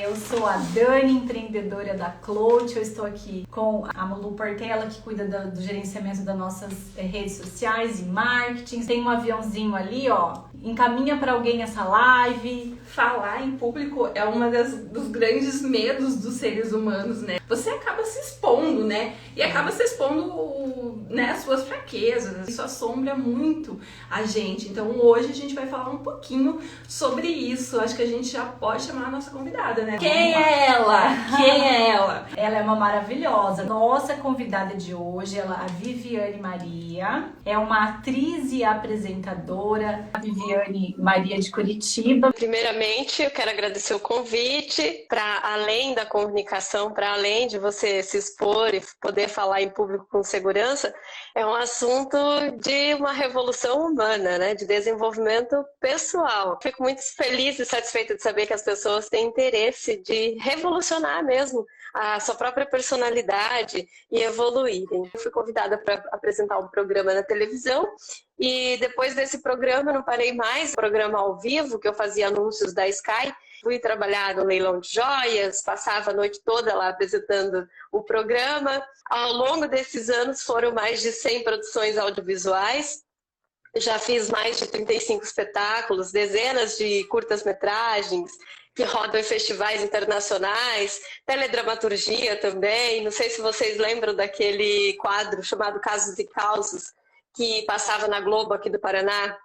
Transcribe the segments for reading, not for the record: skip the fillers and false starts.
Eu sou a Dani, empreendedora da Clout. Eu estou aqui com a Malu Portela, que cuida do gerenciamento das nossas redes sociais e marketing. Tem um aviãozinho ali, ó. Encaminha para alguém essa live. Falar em público é uma dos grandes medos dos seres humanos, né? Você acaba se expondo, né? E acaba se expondo, né, as suas fraquezas. Isso assombra muito a gente. Então hoje a gente vai falar um pouquinho sobre isso. Acho que a gente já pode chamar a nossa convidada, né? Quem é ela? Quem é ela? Ela é uma maravilhosa. Nossa convidada de hoje, ela é a Viviane Maria. É uma atriz e apresentadora. A Viviane Maria de Curitiba. Primeiramente, eu quero agradecer o convite para além da comunicação, para além de você se expor e poder falar em público com segurança, é um assunto de uma revolução humana, né? De desenvolvimento pessoal. Fico muito feliz e satisfeita de saber que as pessoas têm interesse de revolucionar mesmo a sua própria personalidade e evoluírem. Eu fui convidada para apresentar um programa na televisão e depois desse programa eu não parei mais, programa ao vivo, que eu fazia anúncios da Sky. Fui trabalhar no leilão de joias, passava a noite toda lá apresentando o programa. Ao longo desses anos foram mais de 100 produções audiovisuais. Já fiz mais de 35 espetáculos, dezenas de curtas-metragens que rodam em festivais internacionais, teledramaturgia também. Não sei se vocês lembram daquele quadro chamado Casos e Causos, que passava na Globo aqui do Paraná.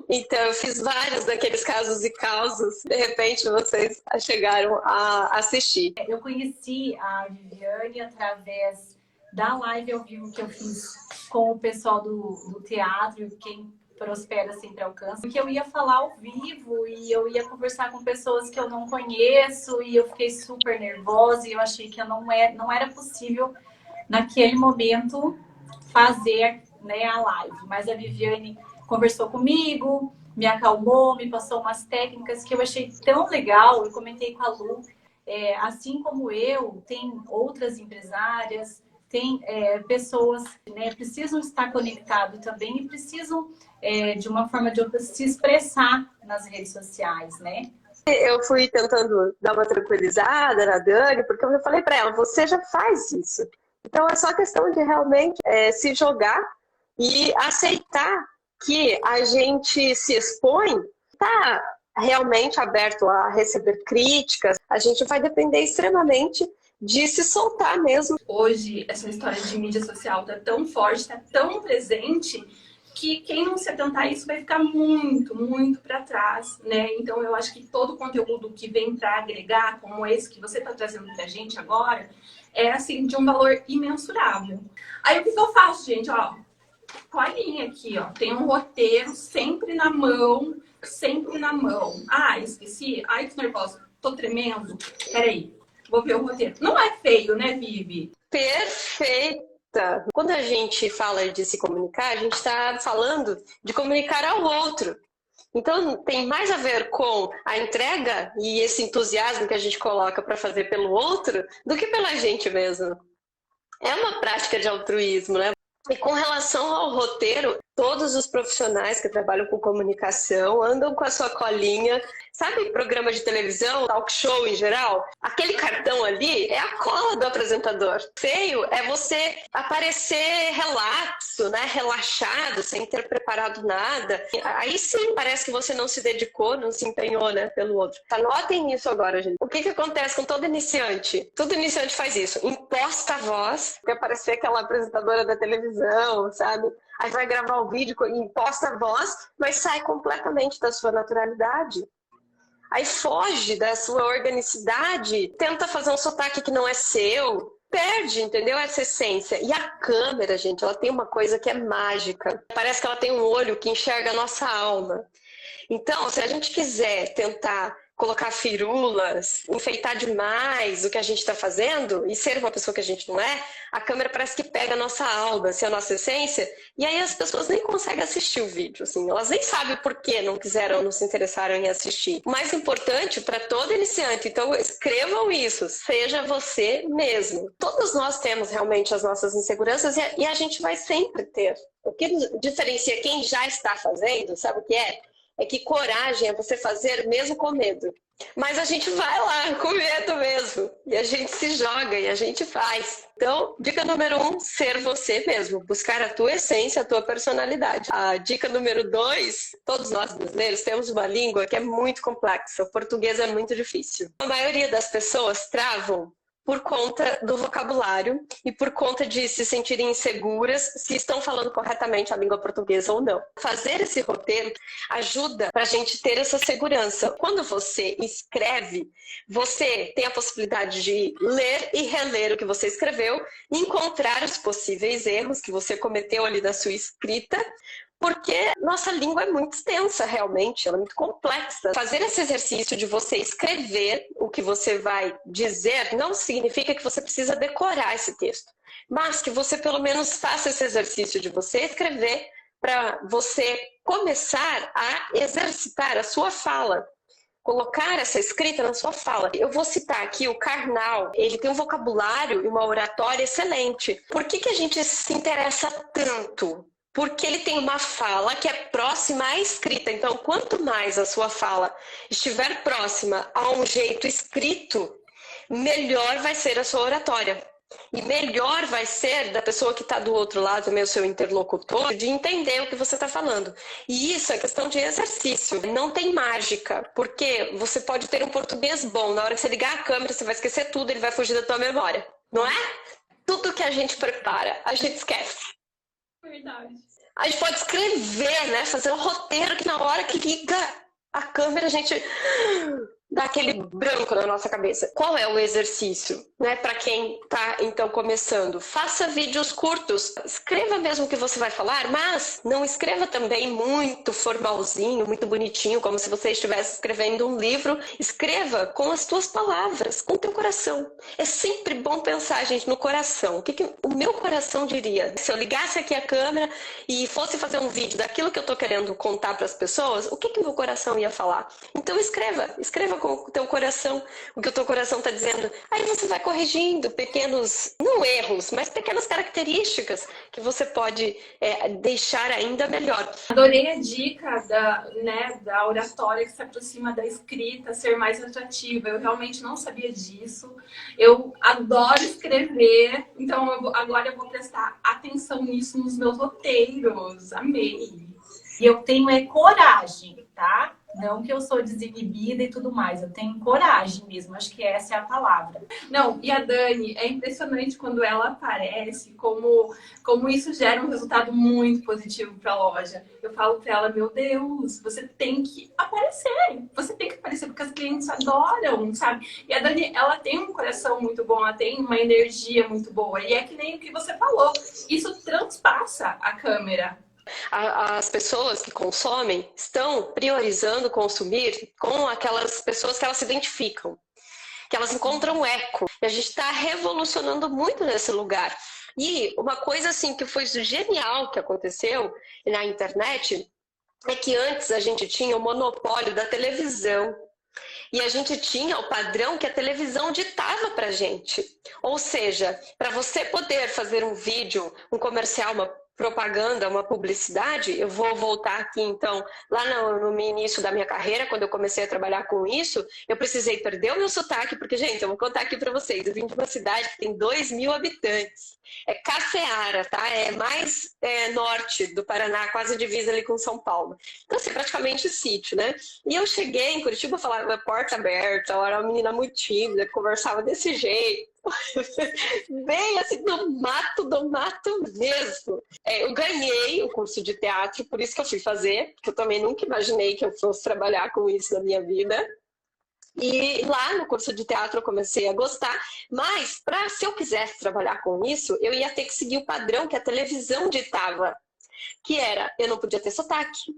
Então eu fiz vários daqueles casos e causos. De repente vocês chegaram a assistir. Eu conheci a Viviane através da live ao vivo que eu fiz com o pessoal do teatro, Quem Prospera Sempre Alcança, porque eu ia falar ao vivo e eu ia conversar com pessoas que eu não conheço e eu fiquei super nervosa e eu achei que não era possível naquele momento fazer, né, a live. Mas a Viviane conversou comigo, me acalmou, me passou umas técnicas que eu achei tão legal. Eu comentei com a Lu, assim como eu, tem outras empresárias, tem pessoas que, né, precisam estar conectadas também e precisam, de uma forma ou de outra, se expressar nas redes sociais, né? Eu fui tentando dar uma tranquilizada na Dani, porque eu falei para ela, você já faz isso. Então é só questão de realmente se jogar e aceitar que a gente se expõe, está realmente aberto a receber críticas. A gente vai depender extremamente de se soltar mesmo. Hoje, essa história de mídia social tá tão forte, tá tão presente, que quem não se atentar a isso vai ficar muito, muito para trás, né? Então eu acho que todo conteúdo que vem para agregar, como esse que você está trazendo pra gente agora, é assim, de um valor imensurável. Aí o que eu faço, gente? Ó, colinha aqui, ó. Tem um roteiro sempre na mão, sempre na mão. Ah, esqueci. Ai, que nervosa. Tô tremendo. Peraí, vou ver o roteiro. Não é feio, né, Vivi? Perfeita! Quando a gente fala de se comunicar, a gente está falando de comunicar ao outro. Então, tem mais a ver com a entrega e esse entusiasmo que a gente coloca para fazer pelo outro do que pela gente mesmo. É uma prática de altruísmo, né? E com relação ao roteiro, todos os profissionais que trabalham com comunicação andam com a sua colinha. Sabe programa de televisão, talk show em geral? Aquele cartão ali é a cola do apresentador. Feio é você aparecer relapso, né? Relaxado, sem ter preparado nada. Aí sim parece que você não se dedicou, não se empenhou, né, pelo outro. Anotem isso agora, gente. O que acontece com todo iniciante? Todo iniciante faz isso. Imposta a voz, quer parecer aquela apresentadora da televisão, sabe? Aí vai gravar o vídeo, imposta a voz, mas sai completamente da sua naturalidade. Aí foge da sua organicidade, tenta fazer um sotaque que não é seu, perde, entendeu? Essa essência. E a câmera, gente, ela tem uma coisa que é mágica. Parece que ela tem um olho que enxerga a nossa alma. Então, se a gente quiser tentar colocar firulas, enfeitar demais o que a gente está fazendo e ser uma pessoa que a gente não é, a câmera parece que pega a nossa alma, assim, a nossa essência, e aí as pessoas nem conseguem assistir o vídeo, assim, elas nem sabem por que não quiseram, não se interessaram em assistir. O mais importante para todo iniciante, então escrevam isso, seja você mesmo. Todos nós temos realmente as nossas inseguranças e a gente vai sempre ter. O que diferencia quem já está fazendo, sabe o que é? É que coragem é você fazer mesmo com medo. Mas a gente vai lá com medo mesmo. E a gente se joga e a gente faz. Então, dica número 1, ser você mesmo. Buscar a tua essência, a tua personalidade. A dica número 2, todos nós brasileiros temos uma língua que é muito complexa. O português é muito difícil. A maioria das pessoas travam por conta do vocabulário e por conta de se sentirem inseguras se estão falando corretamente a língua portuguesa ou não. Fazer esse roteiro ajuda para a gente ter essa segurança. Quando você escreve, você tem a possibilidade de ler e reler o que você escreveu, encontrar os possíveis erros que você cometeu ali na sua escrita, porque nossa língua é muito extensa, realmente, ela é muito complexa. Fazer esse exercício de você escrever o que você vai dizer não significa que você precisa decorar esse texto, mas que você pelo menos faça esse exercício de você escrever para você começar a exercitar a sua fala. Colocar essa escrita na sua fala. Eu vou citar aqui o Karnal. Ele tem um vocabulário e uma oratória excelente. Por que a gente se interessa tanto? Porque ele tem uma fala que é próxima à escrita. Então, quanto mais a sua fala estiver próxima a um jeito escrito, melhor vai ser a sua oratória. E melhor vai ser da pessoa que está do outro lado, também o seu interlocutor, de entender o que você está falando. E isso é questão de exercício. Não tem mágica, porque você pode ter um português bom. Na hora que você ligar a câmera, você vai esquecer tudo, ele vai fugir da tua memória. Não é? Tudo que a gente prepara, a gente esquece. Verdade. A gente pode escrever, né? Fazer um roteiro que na hora que liga a câmera a gente dá aquele branco na nossa cabeça. Qual é o exercício, né? Para quem está então começando, faça vídeos curtos. Escreva mesmo o que você vai falar, mas não escreva também muito formalzinho, muito bonitinho, como se você estivesse escrevendo um livro. Escreva com as tuas palavras, com o teu coração. É sempre bom pensar, gente, no coração. O que o meu coração diria? Se eu ligasse aqui a câmera e fosse fazer um vídeo daquilo que eu estou querendo contar para as pessoas, o que o meu coração ia falar? Então escreva com o teu coração o que o teu coração está dizendo. Aí você vai corrigindo pequenos, não erros, mas pequenas características que você pode deixar ainda melhor. Adorei a dica da oratória que se aproxima da escrita, ser mais atrativa. Eu realmente não sabia disso. Eu adoro escrever, então agora eu vou prestar atenção nisso nos meus roteiros. Amei. E eu tenho coragem, tá? Não que eu sou desinibida e tudo mais, eu tenho coragem mesmo, acho que essa é a palavra. Não, e a Dani, é impressionante quando ela aparece, como isso gera um resultado muito positivo para a loja. Eu falo para ela, meu Deus, você tem que aparecer, porque as clientes adoram, sabe? E a Dani, ela tem um coração muito bom, ela tem uma energia muito boa, e é que nem o que você falou, isso transpassa a câmera. As pessoas que consomem estão priorizando consumir com aquelas pessoas que elas se identificam, que elas encontram eco. E a gente está revolucionando muito nesse lugar. E uma coisa assim que foi genial que aconteceu na internet é que antes a gente tinha o monopólio da televisão. E a gente tinha o padrão que a televisão ditava pra gente. Ou seja, para você poder fazer um vídeo, um comercial, uma propaganda, uma publicidade, eu vou voltar aqui então, lá no início da minha carreira, quando eu comecei a trabalhar com isso, eu precisei perder o meu sotaque, porque, gente, eu vou contar aqui para vocês, eu vim de uma cidade que tem 2.000 habitantes, é Cafeara, tá? É mais norte do Paraná, quase divisa ali com São Paulo. Então, assim, praticamente sítio, né? E eu cheguei em Curitiba, eu falava porta aberta, eu era uma menina muito tímida, conversava desse jeito, bem assim, do mato mesmo. Eu ganhei o curso de teatro, por isso que eu fui fazer, porque eu também nunca imaginei que eu fosse trabalhar com isso na minha vida. E lá no curso de teatro eu comecei a gostar, mas se eu quisesse trabalhar com isso, eu ia ter que seguir o padrão que a televisão ditava, que era, eu não podia ter sotaque,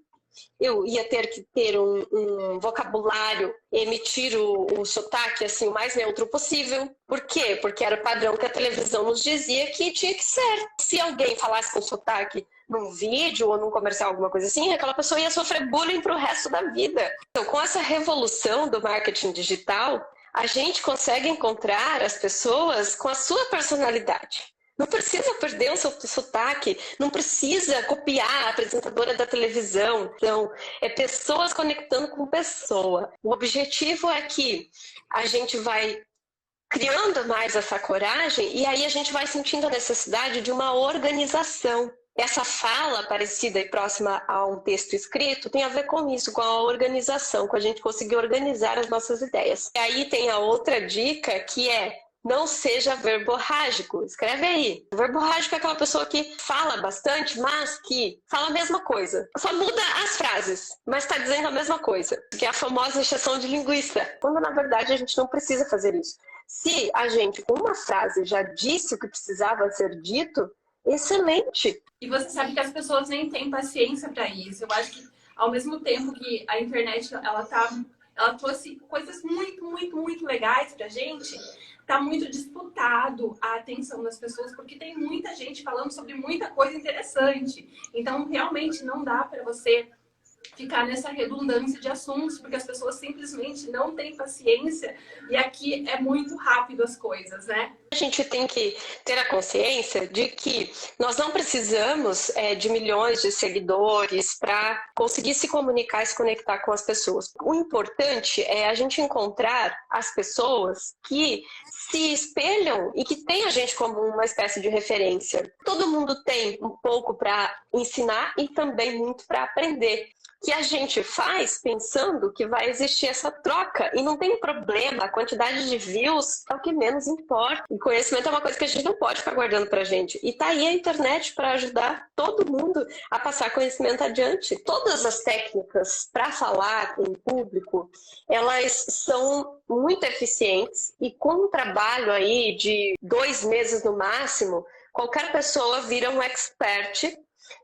eu ia ter que ter um vocabulário, emitir o sotaque assim, o mais neutro possível. Por quê? Porque era o padrão que a televisão nos dizia que tinha que ser. Se alguém falasse com sotaque num vídeo ou num comercial, alguma coisa assim, aquela pessoa ia sofrer bullying para o resto da vida. Então, com essa revolução do marketing digital, a gente consegue encontrar as pessoas com a sua personalidade. Não precisa perder o seu sotaque, não precisa copiar a apresentadora da televisão. Então, é pessoas conectando com pessoa. O objetivo é que a gente vai criando mais essa coragem e aí a gente vai sentindo a necessidade de uma organização. Essa fala parecida e próxima a um texto escrito tem a ver com isso, com a organização, com a gente conseguir organizar as nossas ideias. E aí tem a outra dica que é: não seja verborrágico. Escreve aí. Verborrágico é aquela pessoa que fala bastante, mas que fala a mesma coisa. Só muda as frases, mas está dizendo a mesma coisa. Que é a famosa exceção de linguista. Quando, na verdade, a gente não precisa fazer isso. Se a gente, com uma frase, já disse o que precisava ser dito, excelente. E você sabe que as pessoas nem têm paciência para isso. Eu acho que, ao mesmo tempo que a internet, ela trouxe coisas muito, muito, muito legais pra gente, tá muito disputado a atenção das pessoas, porque tem muita gente falando sobre muita coisa interessante. Então, realmente, não dá para você ficar nessa redundância de assuntos, porque as pessoas simplesmente não têm paciência e aqui é muito rápido as coisas, né? A gente tem que ter a consciência de que nós não precisamos de milhões de seguidores para conseguir se comunicar e se conectar com as pessoas. O importante é a gente encontrar as pessoas que se espelham e que têm a gente como uma espécie de referência. Todo mundo tem um pouco para ensinar e também muito para aprender, que a gente faz pensando que vai existir essa troca. E não tem problema, a quantidade de views é o que menos importa. E conhecimento é uma coisa que a gente não pode ficar guardando pra gente. E tá aí a internet para ajudar todo mundo a passar conhecimento adiante. Todas as técnicas para falar em público, elas são muito eficientes. E com um trabalho aí de 2 meses no máximo, qualquer pessoa vira um expert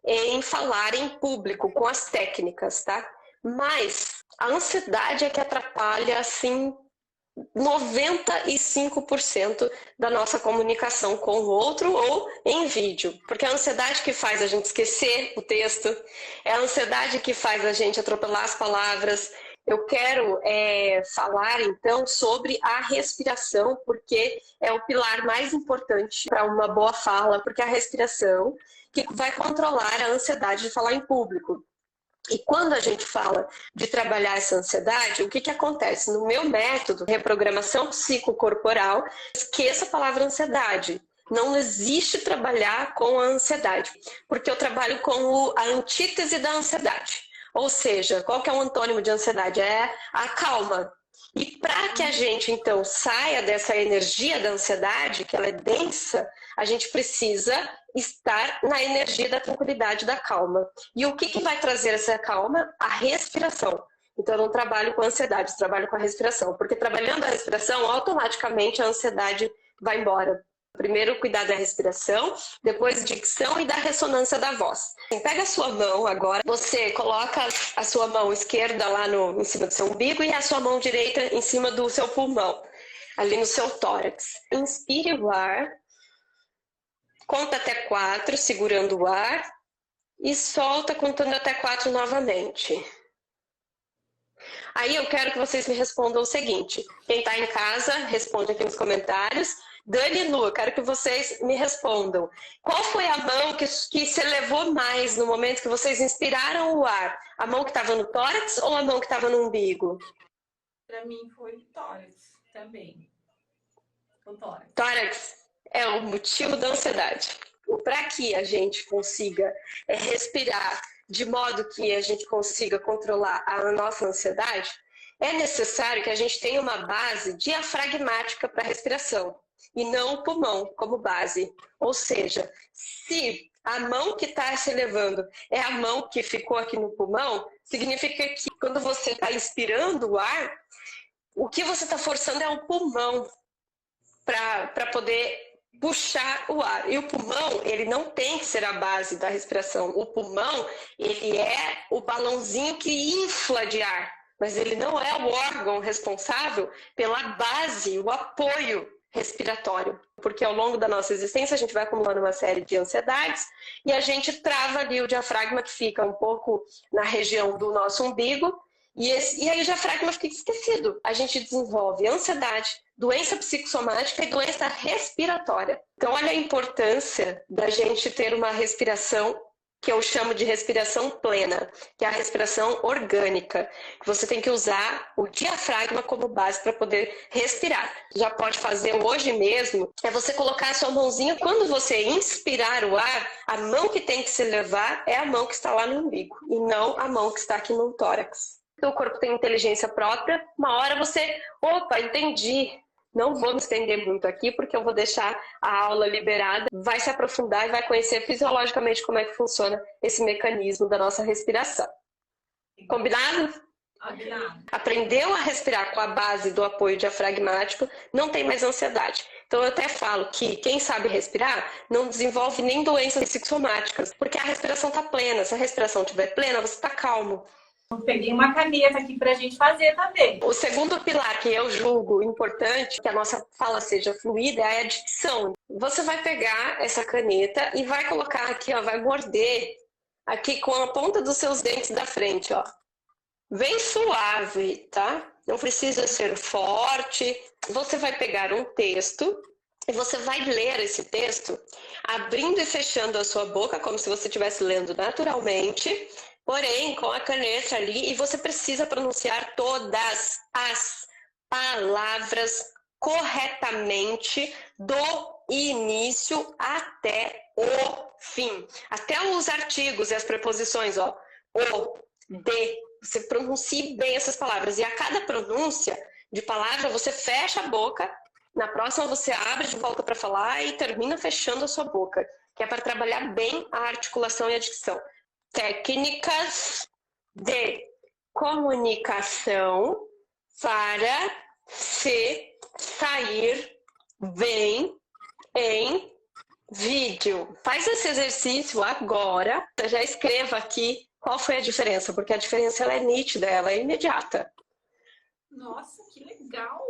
em falar em público com as técnicas, tá? Mas a ansiedade é que atrapalha, assim, 95% da nossa comunicação com o outro ou em vídeo. Porque é a ansiedade que faz a gente esquecer o texto, é a ansiedade que faz a gente atropelar as palavras. Eu quero falar, então, sobre a respiração, porque é o pilar mais importante para uma boa fala, porque a respiração que vai controlar a ansiedade de falar em público. E quando a gente fala de trabalhar essa ansiedade, o que acontece? No meu método, reprogramação psicocorporal, esqueça a palavra ansiedade. Não existe trabalhar com a ansiedade, porque eu trabalho com a antítese da ansiedade. Ou seja, qual que é o antônimo de ansiedade? É a calma. E para que a gente, então, saia dessa energia da ansiedade, que ela é densa, a gente precisa estar na energia da tranquilidade, da calma. E o que vai trazer essa calma? A respiração. Então, eu não trabalho com ansiedade, eu trabalho com a respiração. Porque trabalhando a respiração, automaticamente a ansiedade vai embora. Primeiro, cuidar da respiração, depois dicção e da ressonância da voz. Pega a sua mão agora, você coloca a sua mão esquerda lá em cima do seu umbigo e a sua mão direita em cima do seu pulmão, ali no seu tórax. Inspire o ar, conta até 4, segurando o ar, e solta contando até 4 novamente. Aí eu quero que vocês me respondam o seguinte: quem está em casa, responde aqui nos comentários. Dani e Lu, eu quero que vocês me respondam. Qual foi a mão que se elevou mais no momento que vocês inspiraram o ar? A mão que estava no tórax ou a mão que estava no umbigo? Para mim foi tórax também. O tórax. Tórax é o motivo da ansiedade. Para que a gente consiga respirar de modo que a gente consiga controlar a nossa ansiedade, é necessário que a gente tenha uma base diafragmática para a respiração. E não o pulmão como base. Ou seja, se a mão que está se elevando é a mão que ficou aqui no pulmão, significa que quando você está inspirando o ar, o que você está forçando é o pulmão para poder puxar o ar. E o pulmão, ele não tem que ser a base da respiração. O pulmão, ele é o balãozinho que infla de ar, mas ele não é o órgão responsável pela base, o apoio respiratório, porque ao longo da nossa existência a gente vai acumulando uma série de ansiedades e a gente trava ali o diafragma, que fica um pouco na região do nosso umbigo, E aí o diafragma fica esquecido. A gente desenvolve ansiedade, doença psicossomática e doença respiratória. Então, olha a importância da gente ter uma respiração que eu chamo de respiração plena, que é a respiração orgânica. Você tem que usar o diafragma como base para poder respirar. Já pode fazer hoje mesmo, é você colocar a sua mãozinha, quando você inspirar o ar, a mão que tem que se levar é a mão que está lá no umbigo, e não a mão que está aqui no tórax. Então, o corpo tem inteligência própria, uma hora você, opa, entendi. Não vou me estender muito aqui, porque eu vou deixar a aula liberada, vai se aprofundar e vai conhecer fisiologicamente como é que funciona esse mecanismo da nossa respiração. Combinado? Combinado. Aprendeu a respirar com a base do apoio diafragmático, não tem mais ansiedade. Então eu até falo que quem sabe respirar não desenvolve nem doenças psicossomáticas, porque a respiração está plena. Se a respiração estiver plena, você está calmo. Eu peguei uma caneta aqui pra gente fazer também. O segundo pilar que eu julgo importante, que a nossa fala seja fluida, é a dicção. Você vai pegar essa caneta e vai colocar aqui, ó, vai morder aqui com a ponta dos seus dentes da frente, ó. Bem suave, tá? Não precisa ser forte. Você vai pegar um texto e você vai ler esse texto abrindo e fechando a sua boca, como se você estivesse lendo naturalmente, porém com a caneta ali, e você precisa pronunciar todas as palavras corretamente do início até o fim. Até os artigos e as preposições, ó. O, de. Você pronuncie bem essas palavras. E a cada pronúncia de palavra, você fecha a boca. Na próxima, você abre de volta para falar e termina fechando a sua boca. Que é para trabalhar bem a articulação e a dicção. Técnicas de comunicação para se sair bem em vídeo. Faz esse exercício agora. Já escreva aqui qual foi a diferença, porque a diferença ela é nítida, ela é imediata. Nossa, que legal!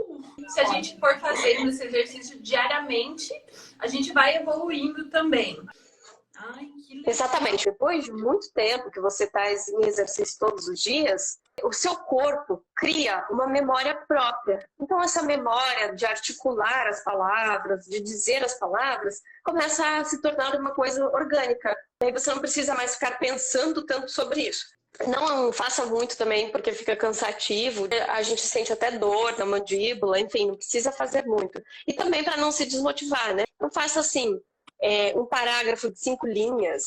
Se a gente for fazendo esse exercício diariamente, a gente vai evoluindo também. Ai, que legal. Exatamente. Depois de muito tempo que você está em exercício todos os dias, o seu corpo cria uma memória própria. Então, essa memória de articular as palavras, de dizer as palavras, começa a se tornar uma coisa orgânica. Aí você não precisa mais ficar pensando tanto sobre isso. Não faça muito também, porque fica cansativo. A gente sente até dor na mandíbula, enfim, não precisa fazer muito. E também para não se desmotivar, né? Não faça assim, um parágrafo de 5 linhas,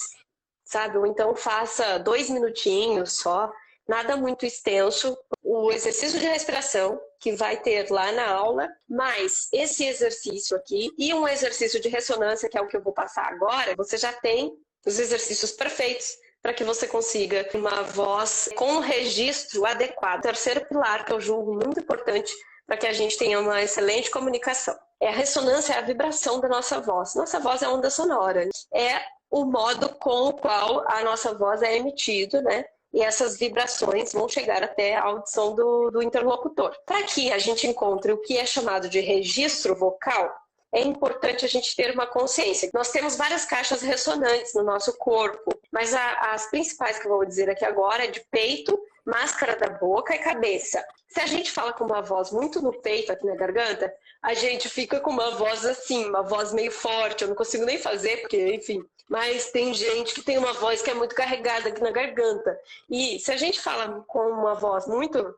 sabe? Ou então faça 2 minutinhos só, nada muito extenso. O exercício de respiração, que vai ter lá na aula, mais esse exercício aqui e um exercício de ressonância, que é o que eu vou passar agora, você já tem os exercícios perfeitos para que você consiga uma voz com um registro adequado. O terceiro pilar, que eu julgo muito importante para que a gente tenha uma excelente comunicação, é a ressonância, é a vibração da nossa voz. Nossa voz é onda sonora. É o modo com o qual a nossa voz é emitida, né? E essas vibrações vão chegar até a audição do interlocutor. Para que a gente encontre o que é chamado de registro vocal, é importante a gente ter uma consciência. Nós temos várias caixas ressonantes no nosso corpo, mas as principais que eu vou dizer aqui agora é de peito, máscara da boca e cabeça. Se a gente fala com uma voz muito no peito, aqui na garganta, a gente fica com uma voz assim, uma voz meio forte. Eu não consigo nem fazer, porque, enfim. Mas tem gente que tem uma voz que é muito carregada aqui na garganta. E se a gente fala com uma voz muito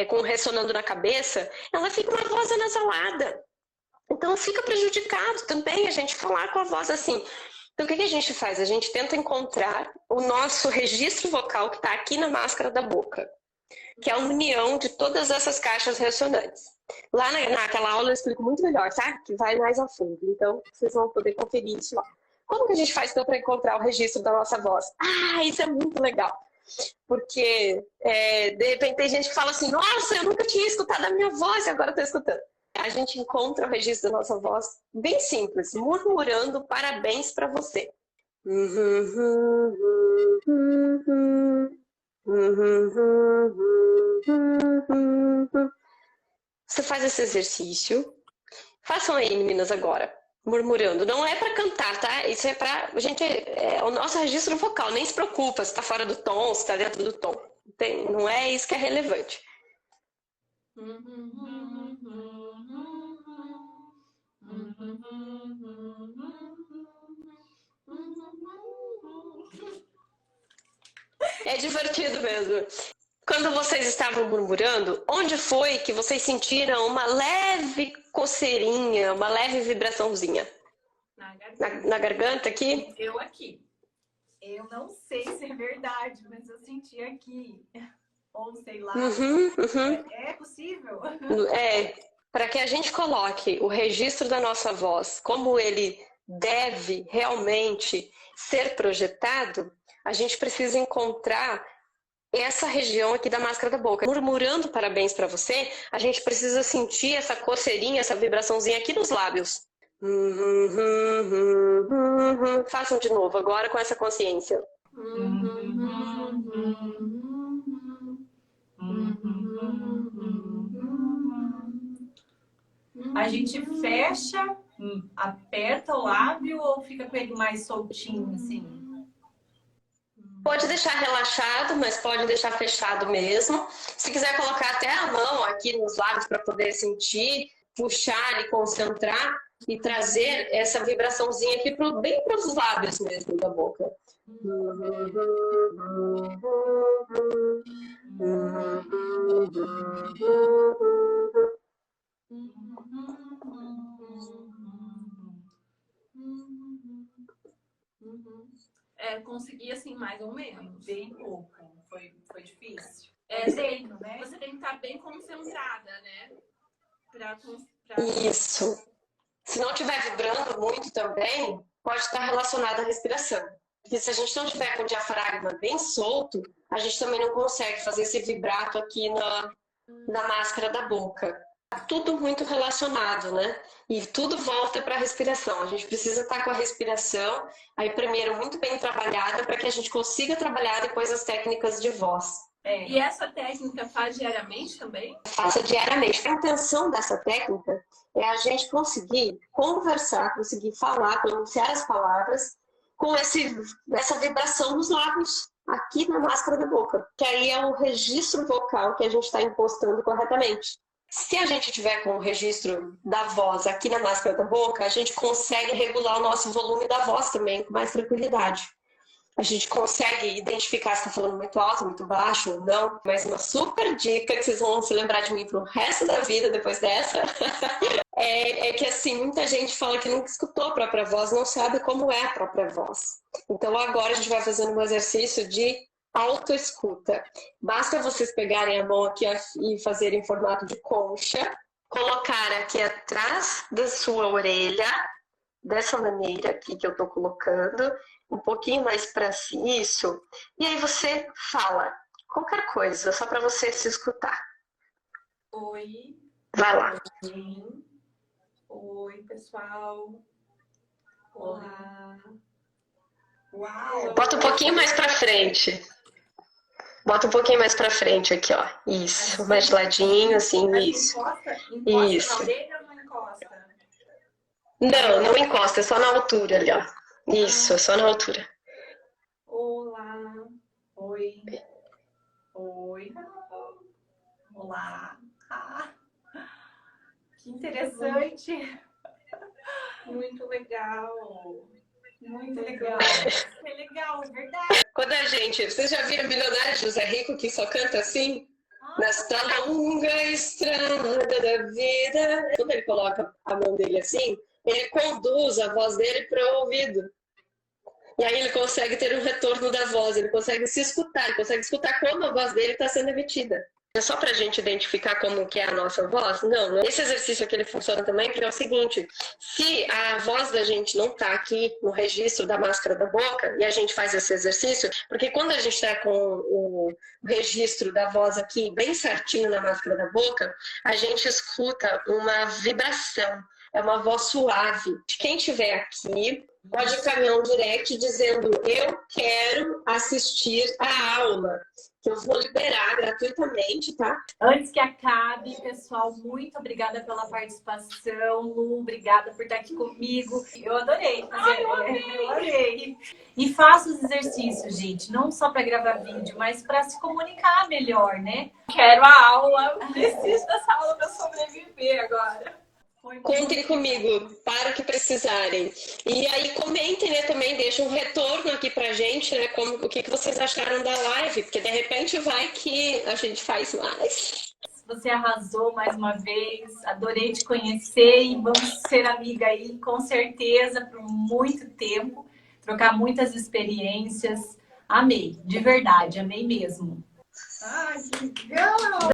com ressonando na cabeça, ela fica uma voz anasalada. Então fica prejudicado também a gente falar com a voz assim. Então o que a gente faz? A gente tenta encontrar o nosso registro vocal que está aqui na máscara da boca, que é a união de todas essas caixas ressonantes. Lá naquela aula eu explico muito melhor, tá? Que vai mais a fundo. Então vocês vão poder conferir isso lá. Como que a gente faz então para encontrar o registro da nossa voz? Ah, isso é muito legal. Porque de repente tem gente que fala assim, nossa, eu nunca tinha escutado a minha voz e agora estou escutando. A gente encontra o registro da nossa voz bem simples, murmurando parabéns para você. Você faz esse exercício. Façam aí, meninas, agora. Murmurando. Não é para cantar, tá? Isso é pra gente... É o nosso registro vocal. Nem se preocupa se tá fora do tom, se tá dentro do tom. Não é isso que é relevante. É divertido mesmo. Quando vocês estavam murmurando, onde foi que vocês sentiram uma leve coceirinha, uma leve vibraçãozinha? Na garganta aqui? Eu aqui. Eu não sei se é verdade, mas eu senti aqui. Ou sei lá. É possível? Para que a gente coloque o registro da nossa voz como ele deve realmente ser projetado, a gente precisa encontrar essa região aqui da máscara da boca. Murmurando parabéns para você, a gente precisa sentir essa coceirinha, essa vibraçãozinha aqui nos lábios. Façam de novo, agora com essa consciência. A gente fecha, aperta o lábio ou fica com ele mais soltinho, assim? Pode deixar relaxado, mas pode deixar fechado mesmo. Se quiser colocar até a mão aqui nos lábios para poder sentir, puxar e concentrar e trazer essa vibraçãozinha aqui bem para os lábios mesmo da boca. Consegui assim, mais ou menos. Bem pouco. Foi difícil. Treino, né? Você tem que estar bem concentrada, né? Isso. Se não estiver vibrando muito também, pode estar relacionado à respiração. Porque se a gente não estiver com o diafragma bem solto, a gente também não consegue fazer esse vibrato aqui na máscara da boca. Tudo muito relacionado, né? E tudo volta para a respiração. A gente precisa estar com a respiração aí primeiro muito bem trabalhada para que a gente consiga trabalhar depois as técnicas de voz. E essa técnica faz diariamente também? Faça diariamente. A intenção dessa técnica é a gente conseguir conversar, conseguir falar, pronunciar as palavras com essa vibração nos lábios, aqui na máscara da boca. Que aí é o registro vocal que a gente está impostando corretamente. Se a gente tiver com o registro da voz aqui na máscara da boca, a gente consegue regular o nosso volume da voz também com mais tranquilidade. A gente consegue identificar se está falando muito alto, muito baixo ou não. Mas uma super dica que vocês vão se lembrar de mim pro resto da vida depois dessa é que assim, muita gente fala que nunca escutou a própria voz, não sabe como é a própria voz. Então agora a gente vai fazendo um exercício de autoescuta. Basta vocês pegarem a mão aqui e fazerem em formato de concha, colocar aqui atrás da sua orelha, dessa maneira aqui que eu tô colocando, um pouquinho mais para isso, e aí você fala qualquer coisa, só para você se escutar. Oi. Vai lá. Oi, pessoal. Olá. Uau! Bota um pouquinho mais para frente. Bota um pouquinho mais pra frente aqui, ó. Isso, mais de ladinho, assim, isso. Encosta Isso. na orelha ou não encosta? Não encosta, é só na altura ali, ó. Isso, é só na altura. Olá. Oi. Oi. Olá. Que interessante. Muito legal. Muito legal. É legal, é verdade. Quando a gente... Vocês já viram Milionário de José Rico que só canta assim? Nesta longa estrada da vida. Quando ele coloca a mão dele assim, ele conduz a voz dele para o ouvido. E aí ele consegue ter um retorno da voz, ele consegue se escutar, ele consegue escutar como a voz dele está sendo emitida. É só para a gente identificar como que é a nossa voz? Não. Esse exercício aqui ele funciona também porque é o seguinte, se a voz da gente não está aqui no registro da máscara da boca, e a gente faz esse exercício, porque quando a gente está com o registro da voz aqui bem certinho na máscara da boca, a gente escuta uma vibração, é uma voz suave. Quem estiver aqui pode encaminhar um direct dizendo eu quero assistir a aula. que eu vou liberar gratuitamente, tá? Antes que acabe, pessoal, muito obrigada pela participação. Lu, obrigada por estar aqui comigo. Eu adorei fazer. Eu adorei. E faça os exercícios, gente, não só para gravar vídeo, mas para se comunicar melhor, né? Quero a aula, preciso dessa aula para sobreviver agora. Contem comigo para o que precisarem. E aí comentem, né, também, deixem um retorno aqui pra gente, né, o que vocês acharam da live, porque de repente vai que a gente faz mais. Você arrasou mais uma vez, adorei te conhecer e vamos ser amiga aí, com certeza, por muito tempo, trocar muitas experiências. Amei, de verdade, amei mesmo. Ai, que legal!